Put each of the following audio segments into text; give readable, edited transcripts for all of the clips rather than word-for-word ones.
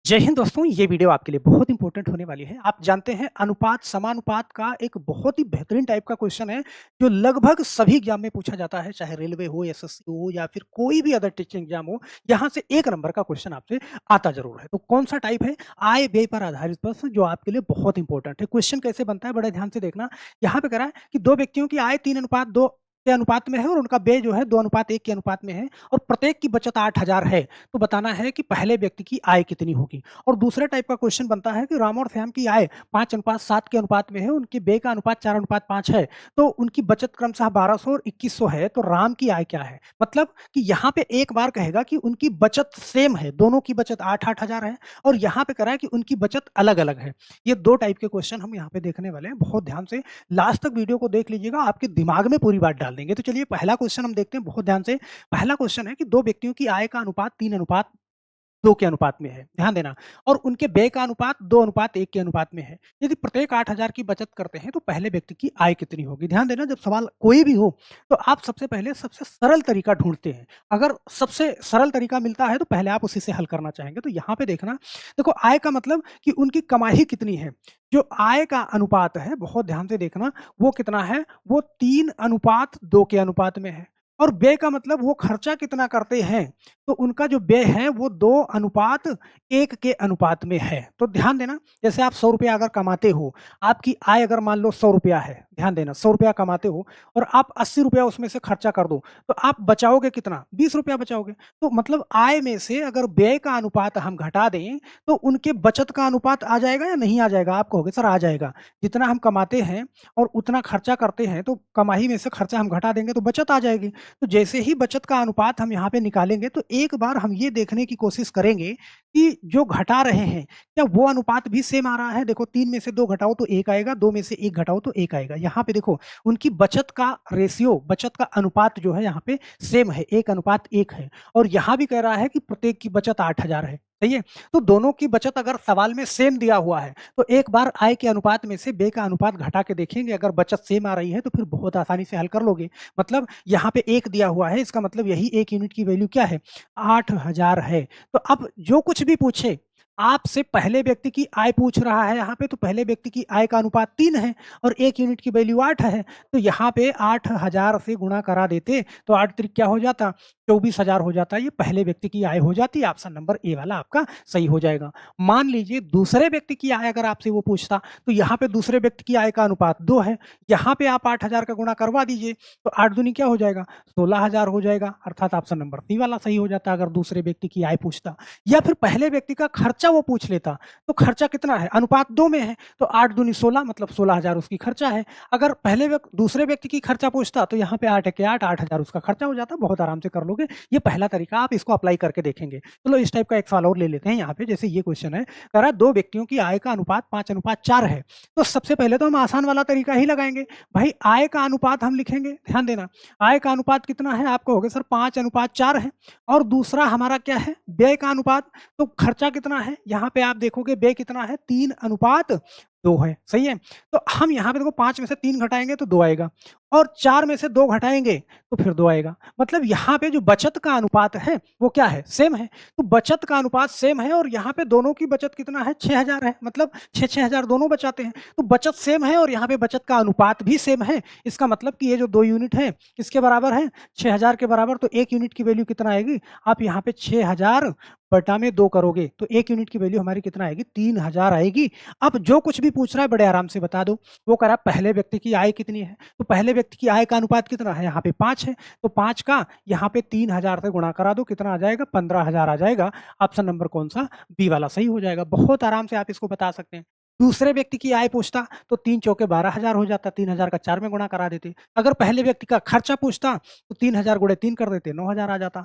जय हिंद दोस्तों, ये वीडियो आपके लिए बहुत इंपॉर्टेंट होने वाली है। आप जानते हैं अनुपात, समानुपात का एक बहुत ही बेहतरीन टाइप का क्वेश्चन है, जो लगभग सभी एग्जाम में पूछा जाता है, चाहे रेलवे हो, एसएससी हो या फिर कोई भी अदर टीचिंग एग्जाम हो। यहाँ से 1 नंबर का क्वेश्चन आपसे आता ज़रूर है। तो कौन-सा टाइप है? आय व्यय पर आधारित प्रश्न जो आपके लिए बहुत इंपॉर्टेंट है। क्वेश्चन कैसे बनता है बड़े ध्यान से देखना। यहाँ पे कह रहा है कि 2 व्यक्तियों की आय 3:2 के अनुपात में है और उनका व्यय जो है 2:1 के अनुपात में है और प्रत्येक की बचत 8,000 है। तो बताना है कि पहले व्यक्ति की आय कितनी होगी। और दूसरे टाइप का क्वेश्चन बनता है कि राम और श्याम की आय 5:7 के अनुपात में है, उनके व्यय का अनुपात 4:5 है, तो उनकी बचत क्रमशः 1200 और 2100 है, तो राम की आय क्या है? मतलब कि यहाँ पे एक बार कहेगा कि उनकी बचत सेम है, दोनों की बचत 8-8 हज़ार है और यहाँ पे कह रहा है कि उनकी बचत अलग-अलग है। ये 2 टाइप के क्वेश्चन हम यहाँ पे देखने वाले हैं, बहुत ध्यान से लास्ट तक वीडियो को देख लीजिएगा, आपके दिमाग में पूरी बात डाल देंगे। तो चलिए पहला क्वेश्चन हम देखते हैं बहुत ध्यान से। पहला क्वेश्चन है कि 2 व्यक्तियों की आय का अनुपात 3:2 के अनुपात में है, ध्यान देना और उनके व्यय का अनुपात 2:1 के अनुपात में है। यदि प्रत्येक 8,000 की बचत करते हैं, तो पहले व्यक्ति की आय कितनी होगी? ध्यान देना, जब सवाल कोई भी हो, तो आप सबसे पहले सबसे सरल तरीका ढूँढते हैं। अगर सबसे सरल तरीका मिलता है, तो पहले आप उसी से हल करना चाहेंगे। तो यहाँ पे देखना, देखो आय का मतलब कि उनकी कमाई कितनी है। जो आय का अनुपात है, बहुत ध्यान से देखना, वो कितना है? वो 3:2 के अनुपात में है और व्यय का मतलब वो खर्चा कितना करते हैं, तो उनका जो व्यय है वो 2:1 के अनुपात में है। तो ध्यान देना, जैसे आप ₹100 अगर कमाते हो, आपकी आय अगर मान लो ₹100 है, ध्यान देना ₹100 कमाते हो और आप ₹80 उसमें से खर्चा कर दो, तो आप बचाओगे कितना? ₹20 बचाओगे। तो मतलब आय में से अगर व्यय का अनुपात हम घटा दें, तो उनके बचत का अनुपात आ जाएगा या नहीं आ जाएगा? आप कहोगे सर आ जाएगा। जितना हम कमाते हैं और उतना खर्चा करते हैं, तो कमाई में से खर्चा हम घटा देंगे तो बचत आ जाएगी। तो जैसे ही बचत का अनुपात हम यहाँ पे निकालेंगे, तो एक बार हम ये देखने की कोशिश करेंगे कि जो घटा रहे हैं, क्या वो अनुपात भी सेम आ रहा है? देखो 3 में से 2 घटाओ तो 1 आएगा, 2 में से 1 घटाओ तो 1 आएगा। यहाँ पे देखो उनकी बचत का रेशियो, बचत का अनुपात जो है यहाँ पे सेम है, 1:1 है और यहाँ भी कह रहा है कि प्रत्येक की बचत 8,000 है। सही है? तो दोनों की बचत अगर सवाल में सेम दिया हुआ है, तो एक बार आय के अनुपात में से व्यय का अनुपात घटा के देखेंगे, अगर बचत सेम आ रही है, तो फिर बहुत आसानी से हल कर लोगे। मतलब यहाँ पे 1 दिया हुआ है, इसका मतलब यही 1 यूनिट की वैल्यू क्या है? 8,000 है। तो अब जो कुछ भी पूछे, आपसे पहले व्यक्ति की आय पूछ रहा है यहाँ पे, तो पहले व्यक्ति की आय का अनुपात 3 है और 1 यूनिट की वैल्यू 8 है। तो यहाँ पे 8,000 से गुणा करा देते, तो 8 त्रिक क्या हो जाता? 24,000 हो जाता। ये पहले व्यक्ति की आय हो जाती। ऑप्शन नंबर ए वाला आपका सही हो जाएगा। मान लीजिए दूसरे व्यक्ति की आय अगर आपसे वो पूछता, तो यहाँ पे दूसरे व्यक्ति की आय का अनुपात 2 है। यहाँ पे आप 8,000 का गुणा करवा दीजिए, तो 8 दूनी क्या हो जाएगा? 16,000 हो जाएगा, अर्थात ऑप्शन नंबर सी वाला सही हो जाता अगर दूसरे व्यक्ति की आय पूछता। या फिर पहले व्यक्ति का खर्चा वो पूछ लेता, तो खर्चा कितना है? अनुपात 2 में है, तो 8 दूनी 16 मतलब 16,000 उसकी खर्चा है। अगर दूसरे व्यक्ति की खर्चा पूछता, तो यहाँ पे 8 है के 8,000 उसका खर्चा हो जाता। बहुत आराम से कर लोगे। ये पहला तरीका, आप इसको अप्लाई करके देखेंगे। चलो इस टाइप का एक सवाल और ले लेते हैं यहाँ पे। जैसे ये क्वेश्चन है, कह रहा है 2 व्यक्तियों की आय का अनुपात 5:4 है। तो सबसे पहले तो हम आसान वाला तरीका ही लगाएँगे। भाई आय का अनुपात हम लिखेंगे, ध्यान देना। आय का अनुपात कितना है? आप कहोगे सर 5:4 है और दूसरा हमारा क्या है? व्यय का अनुपात। तो खर्चा कितना है? यहाँ पे आप देखोगे व्यय कितना है? 3:2 है, सही है? तो हम यहाँ पे देखो 5 में से 3 घटाएँगे तो 2 आएगा और 4 में से 2 घटाएँगे तो फिर 2 आएगा। मतलब यहाँ पे जो बचत का अनुपात है, वो क्या है? सेम है। तो बचत का अनुपात सेम है और यहाँ पे दोनों की बचत कितना है? 6,000 है। मतलब 6-6 हज़ार दोनों बचाते हैं। तो बचत सेम है और यहाँ पे बचत का अनुपात भी सेम है। इसका मतलब कि ये जो 2 यूनिट है, किसके बराबर है? 6,000 के बराबर। तो 1 यूनिट की वैल्यू कितना आएगी? आप यहाँ पे 6,000 बटा में 2 करोगे, तो 1 यूनिट की वैल्यू हमारी कितना आएगी? 3,000 आएगी। अब जो कुछ भी पूछ रहा है बड़े आराम से बता दो। वो कह रहा है पहले व्यक्ति की आय कितनी है? तो पहले व्यक्ति की आय का अनुपात कितना है? यहाँ पे 5 है। तो 5 का यहाँ पे 3,000 से गुणा करा दो, कितना आ जाएगा? 15,000 आ जाएगा। ऑप्शन नंबर कौन-सा? बी वाला सही हो जाएगा। बहुत आराम से आप इसको बता सकते हैं। दूसरे व्यक्ति की आय पूछता, तो 3 चौके 12,000 हो जाता, 3,000 का 4 में गुणा करा देते। अगर पहले व्यक्ति का खर्चा पूछता, तो 3,000 गुणे 3 कर देते, 9,000 आ जाता।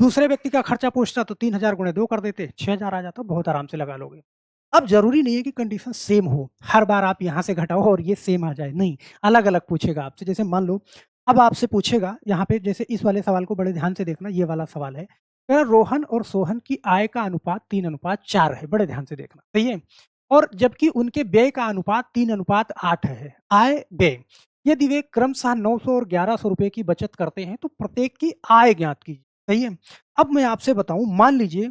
दूसरे व्यक्ति का खर्चा पूछता, तो 3,000 गुणे 2 कर देते, 6,000 आ जाता। बहुत आराम से लगा लोगे। अब ज़रूरी नहीं है कि कंडीशन सेम हो, हर बार आप यहाँ से घटाओ और ये सेम आ जाए, नहीं, अलग-अलग पूछेगा आपसे। जैसे मान लो, अब आपसे पूछेगा यहाँ पे, जैसे इस वाले सवाल को बड़े ध्यान से देखना, ये वाला सवाल है। कह रहा रोहन और सोहन की आय का अनुपात 3:4 है, बड़े ध्यान से देखना, सही है? और जबकि उनके व्यय का अनुपात 3:8 है, आय व्यय। यदि वे क्रमशः 900 और 1,100 रुपए की बचत करते हैं, तो प्रत्येक की आय ज्ञात कीजिए, सही है? अब मैं आपसे बताऊँ, मान लीजिए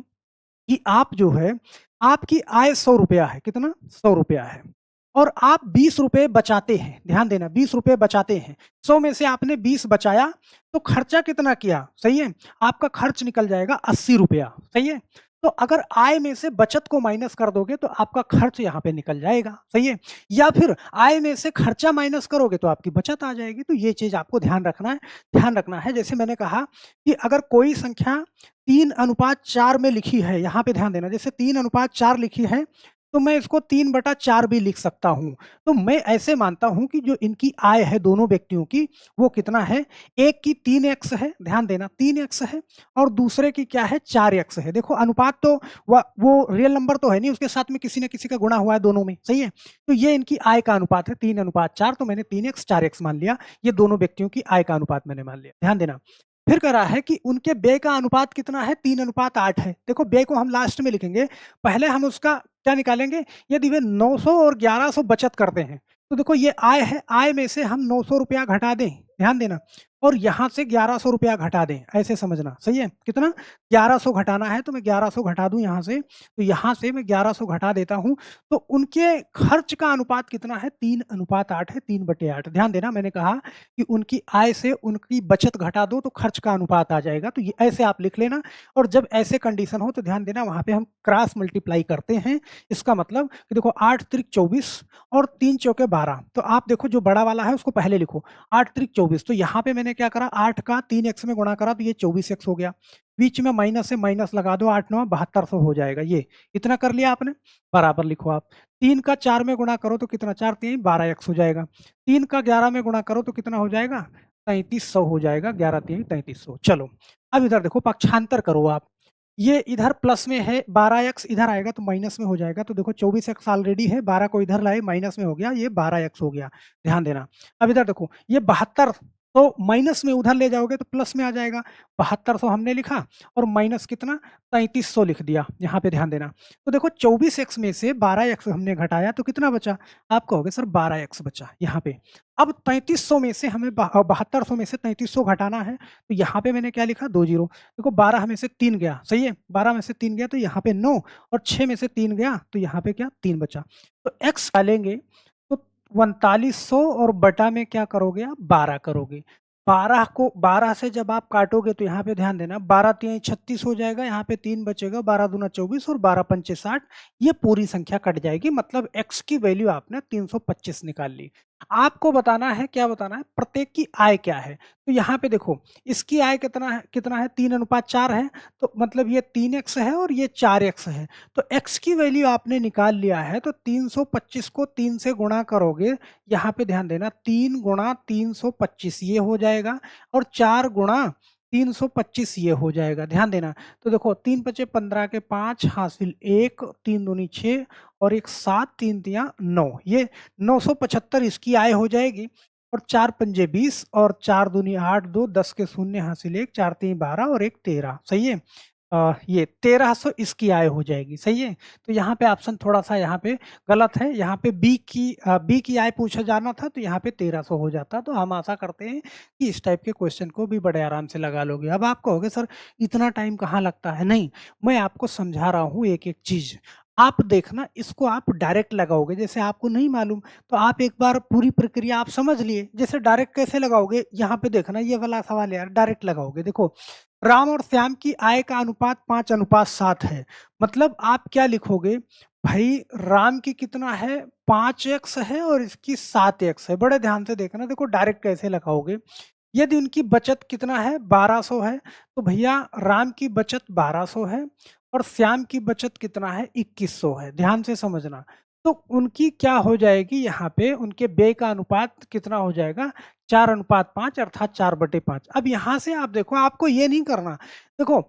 कि आप जो है, आपकी आय ₹100 है, कितना? ₹100 है और आप ₹20 बचाते हैं, ध्यान देना ₹20 बचाते हैं। 100 में से आपने 20 बचाया, तो खर्चा कितना किया? सही है? आपका खर्च निकल जाएगा ₹80, सही है? तो अगर आय में से बचत को माइनस कर दोगे, तो आपका खर्च यहाँ पे निकल जाएगा, सही है? या फिर आय में से खर्चा माइनस करोगे, तो आपकी बचत आ जाएगी। तो ये चीज़ आपको ध्यान रखना है। जैसे मैंने कहा कि अगर कोई संख्या 3:4 में लिखी है, यहाँ पे ध्यान देना, जैसे 3:4 लिखी है, तो मैं इसको 3/4 भी लिख सकता हूँ। तो मैं ऐसे मानता हूँ कि जो इनकी आय है दोनों व्यक्तियों की, वो कितना है? एक की 3x है, ध्यान देना 3x है और दूसरे की क्या है? 4x है। देखो अनुपात तो वो रियल नंबर तो है नहीं, उसके साथ में किसी न किसी का गुणा हुआ है दोनों में, सही है? तो ये इनकी आय का अनुपात है 3:4, तो मैंने 3x 4x मान लिया। ये दोनों व्यक्तियों की आय का अनुपात मैंने मान लिया। ध्यान देना। फिर कह रहा है कि उनके व्यय का अनुपात कितना है? 3:8 है। देखो व्यय को हम लास्ट में लिखेंगे, पहले हम उसका क्या निकालेंगे? यदि वे 900 और 1100 बचत करते हैं, तो देखो ये आय है, आय में से हम ₹900 घटा दें, ध्यान देना, और यहाँ से ₹1100 घटा दें, ऐसे समझना, सही है? कितना? 1100 घटाना है, तो मैं 1100 घटा दूँ यहाँ से, तो यहाँ से मैं 1100 घटा देता हूँ, तो उनके खर्च का अनुपात कितना है? 3:8 है, 3/8। ध्यान देना मैंने कहा कि उनकी आय से उनकी बचत घटा दो, तो खर्च का अनुपात आ जाएगा, तो ये ऐसे आप लिख लेना और जब ऐसे कंडीशन हो, तो ध्यान देना वहाँ पे हम क्रॉस मल्टीप्लाई करते हैं। इसका मतलब कि देखो 8 त्रिक 24 और 3 चौके 12, तो आप देखो जो बड़ा वाला है उसको पहले लिखो, 8 त्रिक 24, तो यहाँ पे मैंने क्या करा, 8 का 3x में गुणा करा, तो ये 24x हो गया। बीच में माइनस से माइनस लगा दो, 8 9 7200 हो जाएगा। ये इतना कर लिया आपने, बराबर लिखो आप। 3 का 4 में गुणा करो तो कितना, 4 3 12x हो जाएगा। 3 का 11 में गुणा करो तो कितना हो जाएगा? 3300 हो जाएगा, 11 3 3300। चलो, अब इधर देखो पक्षांतर करो आप। ये इधर प्लस में है, 12x इधर आएगा तो माइनस में हो जाएगा, तो देखो 24x ऑलरेडी है, 12 को इधर लाए माइनस में हो गया, ये 12x हो गया, ध्यान देना। अब इधर देखो ये 72, तो माइनस में उधर ले जाओगे तो प्लस में आ जाएगा, 7200 हमने लिखा और माइनस कितना, 3300 लिख दिया, यहाँ पे ध्यान देना। तो देखो 24x में से 12x हमने घटाया तो कितना बचा? आप कहोगे सर 12x बचा यहाँ पे। अब 3300 में से हमें 7200 में से 3300 घटाना है, तो यहाँ पे मैंने क्या लिखा, 2 जीरो। देखो 12 में से 3 गया, सही है? 12 में से 3 गया तो यहाँ पे 9 और 6 में से 3 गया तो यहाँ पे क्या, 3 बचा। तो x डालेंगे तो 4500 और बटा में क्या करोगे आप, 12 करोगे। 12 को 12 से जब आप काटोगे तो यहाँ पे ध्यान देना, 12 तियाई 36 हो जाएगा, यहाँ पे 3 बचेगा, 12 दूना 24 और 12 पंचे 60, ये पूरी संख्या कट जाएगी, मतलब x की वैल्यू आपने 325 निकाल ली। आपको बताना है, क्या बताना है, प्रत्येक की आय क्या है। तो यहाँ पे देखो इसकी आय कितना है, 3:4 है, तो मतलब ये 3x है और ये 4x है। तो x की वैल्यू आपने निकाल लिया है, तो 325 को 3 से गुणा करोगे, यहाँ पे ध्यान देना 3 गुणा 325 ये हो जाएगा और 4 गुणा 325 ये हो जाएगा, ध्यान देना। तो देखो 3 पचे 15 के 5 हासिल 1, 3 दूनी 6 और 1 7, 3 तिया 9, ये 975 इसकी आय हो जाएगी। और 4 पंजे 20 और 4 दूनी 8, 2 10 के शून्य हासिल 1, 4 तीन 12 और 1 13, सही है? ये 1300 इसकी आय हो जाएगी, सही है? तो यहाँ पे ऑप्शन थोड़ा-सा यहाँ पे गलत है, यहाँ पे बी की आय पूछा जाना था, तो यहाँ पे 1300 हो जाता। तो हम आशा करते हैं कि इस टाइप के क्वेश्चन को भी बड़े आराम से लगा लोगे। अब आप कहोगे सर इतना टाइम कहाँ लगता है? नहीं, मैं आपको समझा रहा हूँ एक-एक चीज़। आप देखना इसको आप डायरेक्ट लगाओगे, जैसे आपको नहीं मालूम तो आप एक बार पूरी प्रक्रिया आप समझ लिए, जैसे डायरेक्ट कैसे लगाओगे, यहाँ पे देखना ये वाला सवाल यार डायरेक्ट लगाओगे। देखो राम और श्याम की आय का अनुपात 5:7 है, मतलब आप क्या लिखोगे, भाई राम की कितना है, 5x है और इसकी 7x है। बड़े ध्यान से देखना, देखो डायरेक्ट कैसे लगाओगे। यदि उनकी बचत कितना है, 1200 है, तो भैया राम की बचत 1200 है और श्याम की बचत कितना है, 2100 है। ध्यान से समझना, तो उनकी क्या हो जाएगी, यहाँ पे उनके व्यय का अनुपात कितना हो जाएगा, 4:5 अर्थात 4/5। अब यहाँ से आप देखो, आपको ये नहीं करना, देखो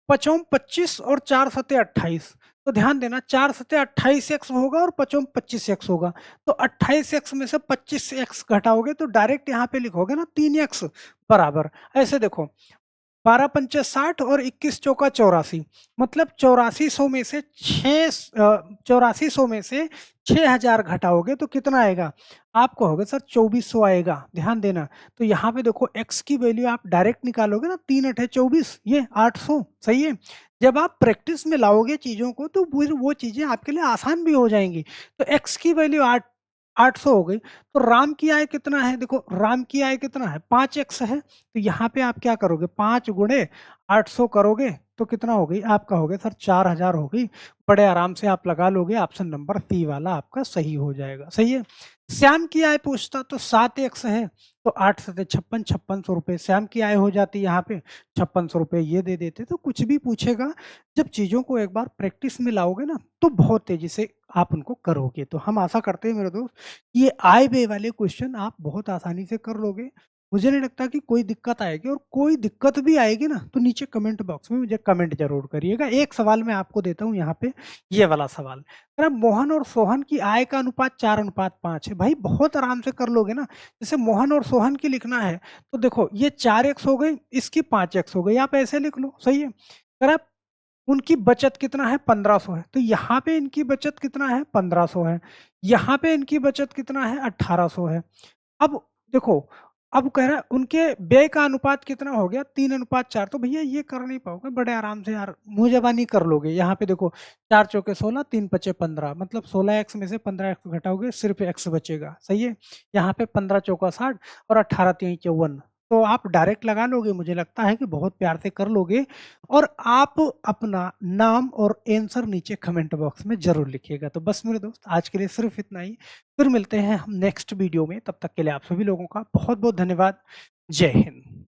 5 25 और 4 सते 28, तो ध्यान देना 4 सते 28x होगा और 5 25x होगा, तो 28x में से 25x घटाओगे तो डायरेक्ट यहाँ पे लिखोगे ना 3x बराबर। ऐसे देखो 12 पंचे 60 और 21 चौका 84, मतलब 8400 में से 8400 में से 6000 घटाओगे तो कितना आएगा? आप कहोगे सर 2400 आएगा, ध्यान देना। तो यहाँ पे देखो x की वैल्यू आप डायरेक्ट निकालोगे ना, 3 8 24, ये 800, सही है। जब आप प्रैक्टिस में लाओगे चीज़ों को तो फिर वो चीज़ें आपके लिए आसान भी हो जाएँगी। तो x की वैल्यू 800 हो गई, तो राम की आय कितना है? देखो राम की आय कितना है? 5x है, तो यहाँ पे आप क्या करोगे? 5 गुणे 800 करोगे तो कितना हो गई? आपका हो गया सर 4000 हो गई। बड़े आराम से आप लगा लोगे, ऑप्शन नंबर सी वाला आपका सही हो जाएगा, सही है। श्याम की आय पूछता तो 7x है, तो 8 सते 56, 5600 रुपए श्याम की आय हो जाती है यहाँ पे, 5600 रुपए ये दे देते। तो कुछ भी पूछेगा, जब चीज़ों को एक बार प्रैक्टिस में लाओगे ना, तो बहुत तेज़ी से आप उनको करोगे। तो हम आशा करते हैं मेरे दोस्त, ये आय व्यय वाले क्वेश्चन आप बहुत आसानी से कर लोगे। मुझे नहीं लगता कि कोई दिक्कत आएगी, और कोई दिक्कत भी आएगी ना तो नीचे कमेंट बॉक्स में मुझे कमेंट जरूर करिएगा। एक सवाल मैं आपको देता हूँ यहाँ पे, ये वाला सवाल, अगर मोहन और सोहन की आय का अनुपात 4:5 है, भाई बहुत आराम से कर लोगे ना। जैसे मोहन और सोहन की लिखना है तो देखो ये 4x हो गई, इसकी 5x हो गई, आप ऐसे लिख लो, सही है। अगर आप उनकी बचत कितना है? 1500 है, तो यहाँ पे इनकी बचत कितना है? 1500 है। यहाँ पे इनकी बचत कितना है? 1800 है। अब देखो, अब कह रहा है उनके व्यय का अनुपात कितना हो गया? 3:4। तो भैया ये कर नहीं पाओगे, बड़े आराम से यार मुँह ज़बानी कर लोगे। यहाँ पे देखो 4 चौके 16, 3 पचे 15, मतलब 16x में से 15x घटाओगे, सिर्फ x बचेगा, सही है। यहाँ पे 15 चौका 60 और 18 तिहाई 54। तो आप डायरेक्ट लगा लोगे, मुझे लगता है कि बहुत प्यार से कर लोगे। और आप अपना नाम और आंसर नीचे कमेंट बॉक्स में ज़रूर लिखिएगा। तो बस मेरे दोस्त आज के लिए सिर्फ इतना ही। फिर मिलते हैं हम नेक्स्ट वीडियो में, तब तक के लिए आप सभी लोगों का बहुत बहुत धन्यवाद। जय हिंद।